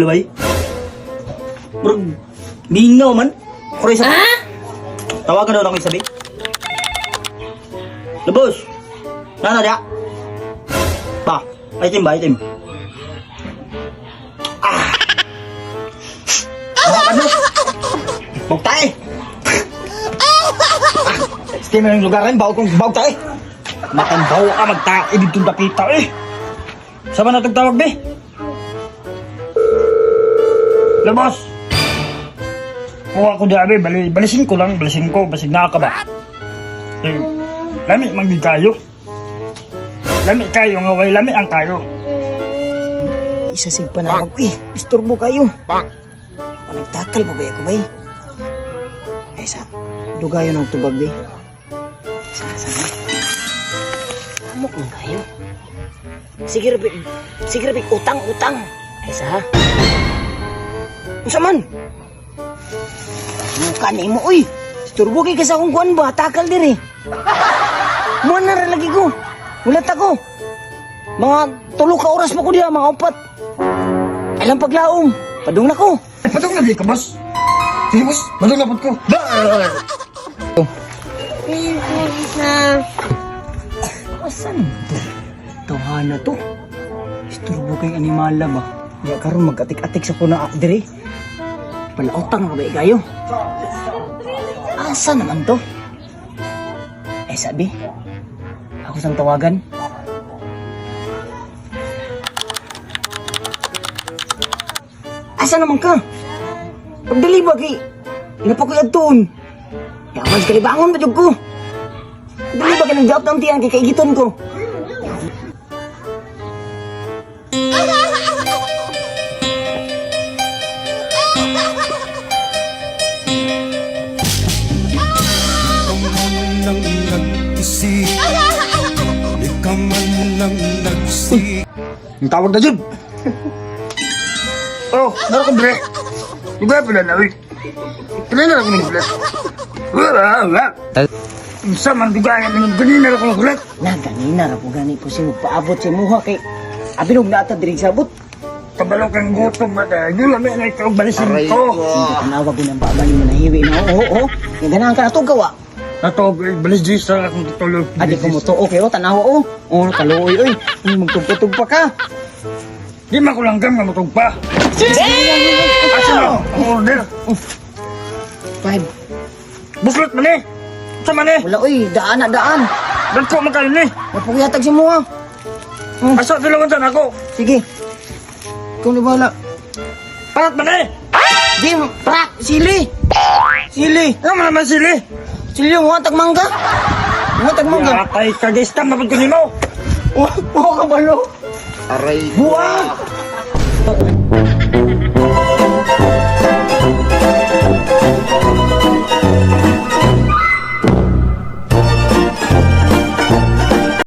Laway. Bro, mingaw man. Kuray sa... Tawagan daw na ako sabi. Labos! Nana dia? Pa, item ba, item? Ano? Bawag tayo! Sige mo yung lugar rin, bawag tayo! Matambaw ka magtae dito dapita eh! Saan ba natagtawag be? Labos! Kuha ko diya be, balisin ko lang, basig na ka ba? Eh, lami manggig kayo. Lami kayo nga way, lami ang kayo. Isasig pa na ako. Istorbo kayo. Nagtakal pa ba ako ba eh? Ay sa, dugayon ang tubag ba eh? Sa. Amok mo kayo. Sige rabi, utang. Ay sa ha? Unsa man? Mukha na mo, uy! Istorbo kayo kasi akong kuhan ba? Takal dir eh. Muan na rin lagi ko. Ulat ako. Mga 3 ka oras pa ko diya, mga 4. Alam paglaom. Padung na ko. Padung na di ka, boss? Sige, boss. Padung na po ko. Asan to? Tawhana to. Isturbo kayong animala ba? Kaya karon mag-atik-atik sa kuna dire. Palautang na ba kayo? Asa naman to? Eh sabi, ako sang tawagan. Asa naman ka? Pagdali ba kay inapakuy adton? Yaman sa kalibangon ba jud ko? Dali ba ka nang jawab ng tiyan kay kaigiton ko? Nang nag-isip, di ka man lang nagsik. Ang tawag na dyan. Oh, naroon ko bre. Iba pala na, uy. Pila na ako ng gulat. Wala. Isa man dugayan ng ganina ako ng gulat. Na ganina ra po gani po siya paabot si muha kay abinog na ata diri sabot. Kabalo kang gutom ba tayo? Yung lami na ikaw balisin ko. Hindi ka nawag ng babali mo na hiwi na oo. Yung ganahan ka na to gawa. Nato, balis di sa akong tutulog. Adi ko mo to okay o tanawa o. O kaluoy oy. Magtugtog pa ka. Di makulanggam nga matog pa. Asa mo? Ang order. 5. Buslot man eh. Sa man eh. Wala oy, daan. Ba't ko makain eh? Mapuyatag si muha. Asa tilawan saan ako? Sige. Ikaw na bahala. Parat man eh. Di, prak, sili. Ano man naman sili? Sili mo, tag mangga. Tag mangga. Yatay ka guys tam, mapag ko mo. Oo, kabalo. Aray. Buwag!